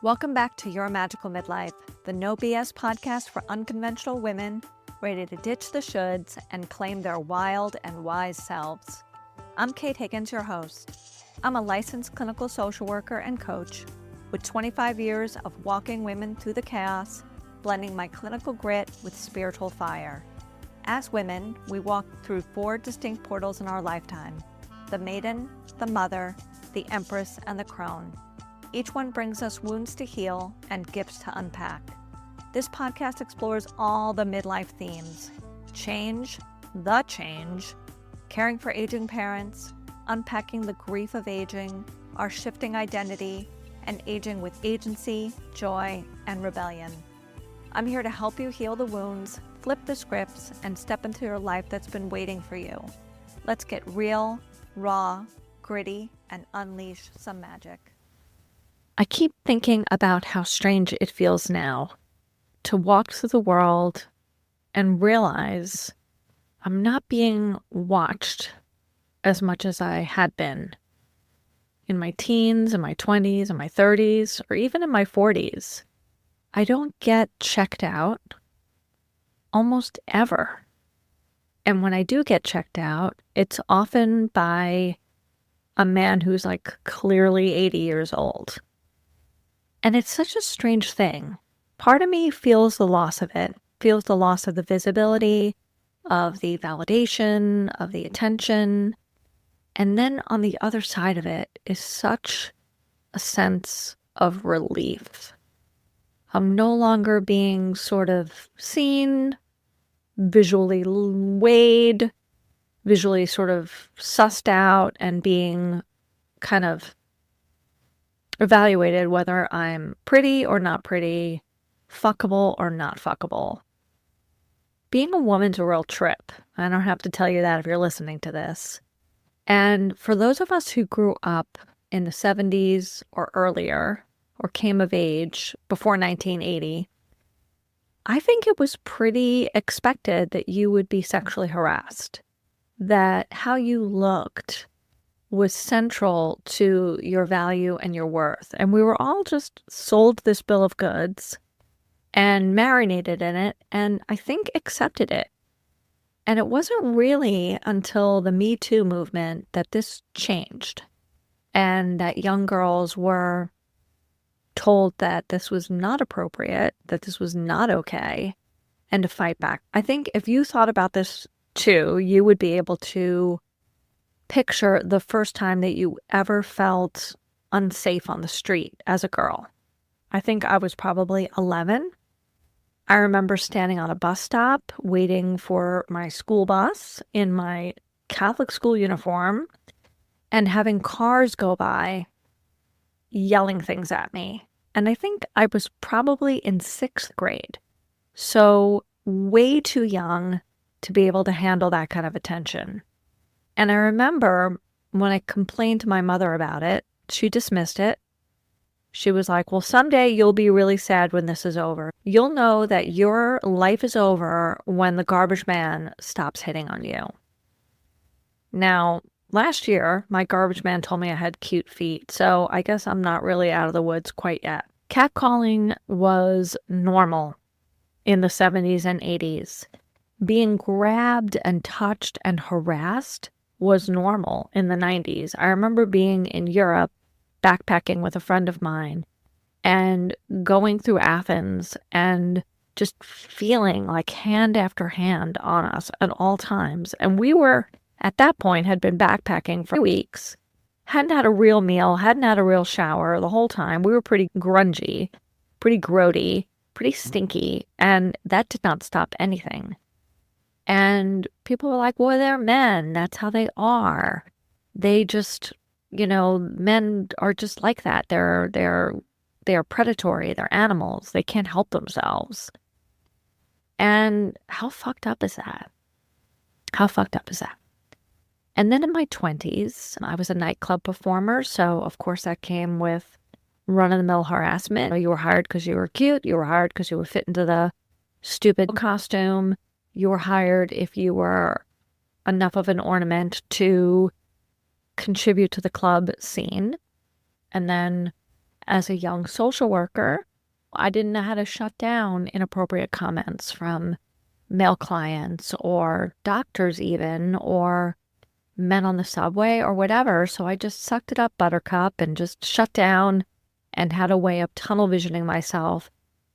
Welcome back to Your Magical Midlife, the no BS podcast for unconventional women ready to ditch the shoulds and claim their wild and wise selves. I'm Kate Higgins, your host. I'm a licensed clinical social worker and coach with 25 years of walking women through the chaos, blending my clinical grit with spiritual fire. As women, we walk through 4 distinct portals in our lifetime: the maiden, the mother, the empress, and the crone. Each one brings us wounds to heal and gifts to unpack. This podcast explores all the midlife themes: change, the change, caring for aging parents, unpacking the grief of aging, our shifting identity, and aging with agency, joy, and rebellion. I'm here to help you heal the wounds, flip the scripts, and step into your life that's been waiting for you. Let's get real, raw, gritty, and unleash some magic. I keep thinking about how strange it feels now to walk through the world and realize I'm not being watched as much as I had been in my teens, in my 20s, in my 30s, or even in my 40s. I don't get checked out almost ever. And when I do get checked out, it's often by a man who's like clearly 80 years old. And it's such a strange thing. Part of me feels the loss of it, feels the loss of the visibility, of the validation, of the attention. And then on the other side of it is such a sense of relief. I'm no longer being sort of seen, visually weighed, visually sort of sussed out, and being kind of evaluated whether I'm pretty or not pretty, fuckable or not fuckable. Being a woman's a real trip. I don't have to tell you that if you're listening to this. And for those of us who grew up in the 70s or earlier, or came of age before 1980, I think it was pretty expected that you would be sexually harassed, that how you looked was central to your value and your worth. And we were all just sold this bill of goods and marinated in it, and I think accepted it. And it wasn't really until the Me Too movement that this changed, and that young girls were told that this was not appropriate, that this was not okay, and to fight back. I think if you thought about this too, you would be able to picture the first time that you ever felt unsafe on the street as a girl. I think I was probably 11. I remember standing on a bus stop waiting for my school bus in my Catholic school uniform and having cars go by yelling things at me. And I think I was probably in 6th grade. So way too young to be able to handle that kind of attention. And I remember when I complained to my mother about it, she dismissed it. She was like, well, someday you'll be really sad when this is over. You'll know that your life is over when the garbage man stops hitting on you. Now, last year, my garbage man told me I had cute feet, so I guess I'm not really out of the woods quite yet. Catcalling was normal in the 70s and 80s. Being grabbed and touched and harassed was normal in the 90s. I remember being in Europe, backpacking with a friend of mine, and going through Athens and just feeling like hand after hand on us at all times. And we were, at that point, had been backpacking for weeks, hadn't had a real meal, hadn't had a real shower the whole time. We were pretty grungy, pretty grody, pretty stinky, and that did not stop anything. And people were like, well, they're men. That's how they are. They just, men are just like that. They're predatory. They're animals. They can't help themselves. And how fucked up is that? How fucked up is that? And then in my 20s, I was a nightclub performer. So, of course, that came with run-of-the-mill harassment. You were hired because you were cute. You were hired because you would fit into the stupid costume. You were hired if you were enough of an ornament to contribute to the club scene. And then As a young social worker, I didn't know how to shut down inappropriate comments from male clients or doctors even, or men on the subway or whatever. So I just sucked it up, buttercup, and just shut down and had a way of tunnel visioning myself,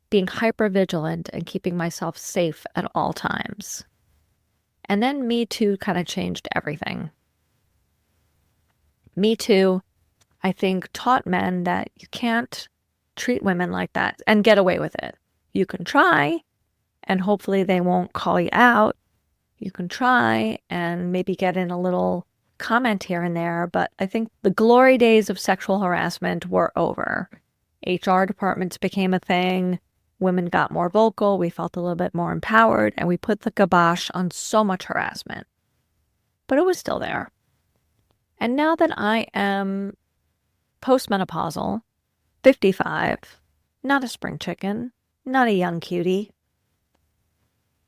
being hyper vigilant and keeping myself safe at all times. And then Me Too kind of changed everything. Me Too, I think, taught men that you can't treat women like that and get away with it. You can try, and hopefully they won't call you out. You can try and maybe get in a little comment here and there, but I think the glory days of sexual harassment were over. HR departments became a thing. Women got more vocal. We felt a little bit more empowered, and we put the kibosh on so much harassment. But it was still there. And now that I am postmenopausal, 55, not a spring chicken, not a young cutie,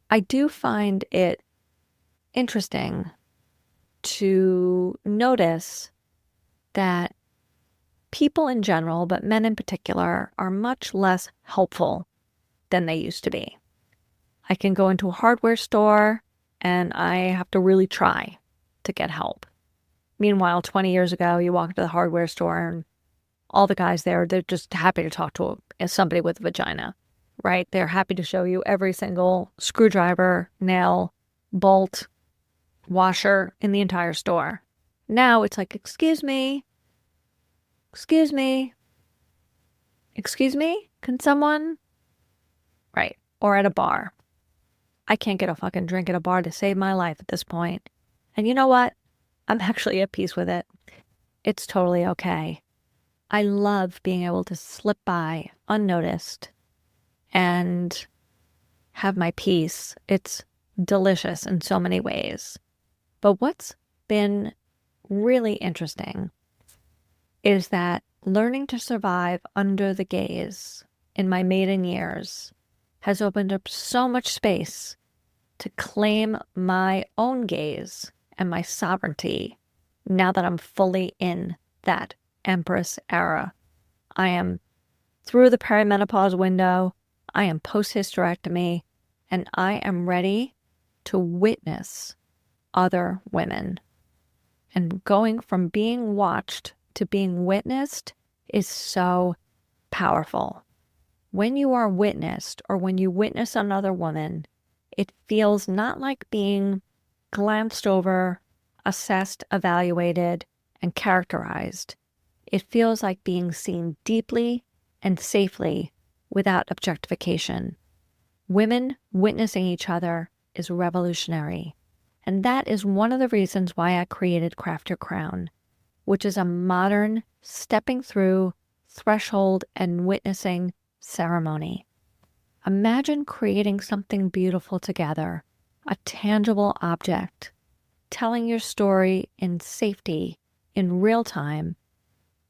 I do find it interesting to notice that people in general, but men in particular, are much less helpful than they used to be. I can go into a hardware store and I have to really try to get help. Meanwhile, 20 years ago, you walk into the hardware store and all the guys there, they're just happy to talk to somebody with a vagina, right? They're happy to show you every single screwdriver, nail, bolt, washer in the entire store. Now it's like, excuse me, can someone? Right. Or at a bar. I can't get a fucking drink at a bar to save my life at this point. And you know what? I'm actually at peace with it. It's totally okay. I love being able to slip by unnoticed and have my peace. It's delicious in so many ways. But what's been really interesting is that learning to survive under the gaze in my maiden years has opened up so much space to claim my own gaze and my sovereignty now that I'm fully in that Empress era. I am through the perimenopause window, I am post-hysterectomy, and I am ready to witness other women. And going from being watched to being witnessed is so powerful. When you are witnessed, or when you witness another woman, it feels not like being glanced over, assessed, evaluated, and characterized. It feels like being seen deeply and safely without objectification. Women witnessing each other is revolutionary. And that is one of the reasons why I created Craft Your Crown, which is a modern stepping through threshold and witnessing ceremony. Imagine creating something beautiful together, a tangible object, telling your story in safety, in real time,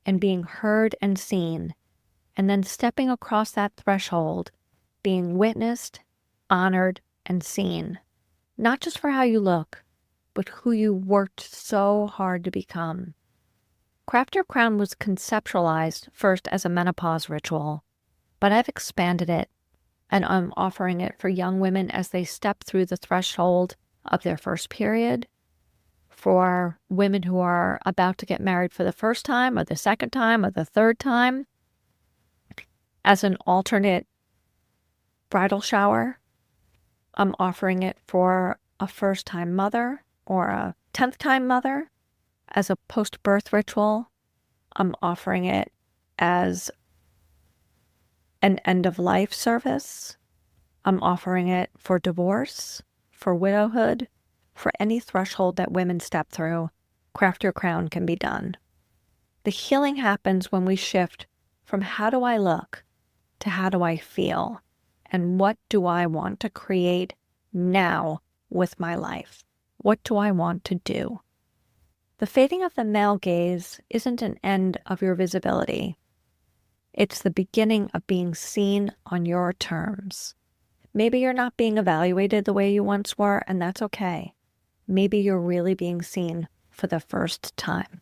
and being heard and seen, and then stepping across that threshold, being witnessed, honored, and seen, not just for how you look, but who you worked so hard to become. Craft Your Crown was conceptualized first as a menopause ritual, but I've expanded it, and I'm offering it for young women as they step through the threshold of their first period, for women who are about to get married for the first time, or the second time, or the third time, as an alternate bridal shower. I'm offering it for a first-time mother or a 10th-time mother as a post-birth ritual. I'm offering it as an end-of-life service. I'm offering it for divorce, for widowhood, for any threshold that women step through. Craft Your Crown can be done. The healing happens when we shift from how do I look to how do I feel, and what do I want to create now with my life? What do I want to do? The fading of the male gaze isn't an end of your visibility. It's the beginning of being seen on your terms. Maybe you're not being evaluated the way you once were, and that's okay. Maybe you're really being seen for the first time.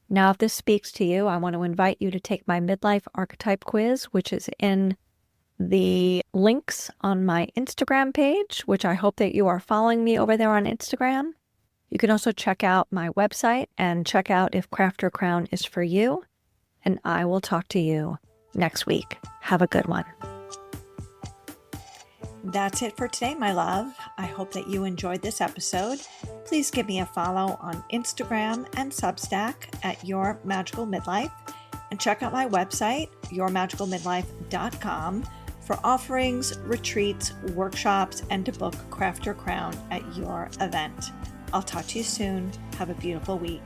Now, if this speaks to you, I want to invite you to take my Midlife Archetype Quiz, which is in the links on my Instagram page, which I hope that you are following me over there on Instagram. You can also check out my website and check out if Craft Your Crown is for you. And I will talk to you next week. Have a good one. That's it for today, my love. I hope that you enjoyed this episode. Please give me a follow on Instagram and Substack at Your Magical Midlife, and check out my website, yourmagicalmidlife.com, for offerings, retreats, workshops, and to book Craft Your Crown at your event. I'll talk to you soon. Have a beautiful week.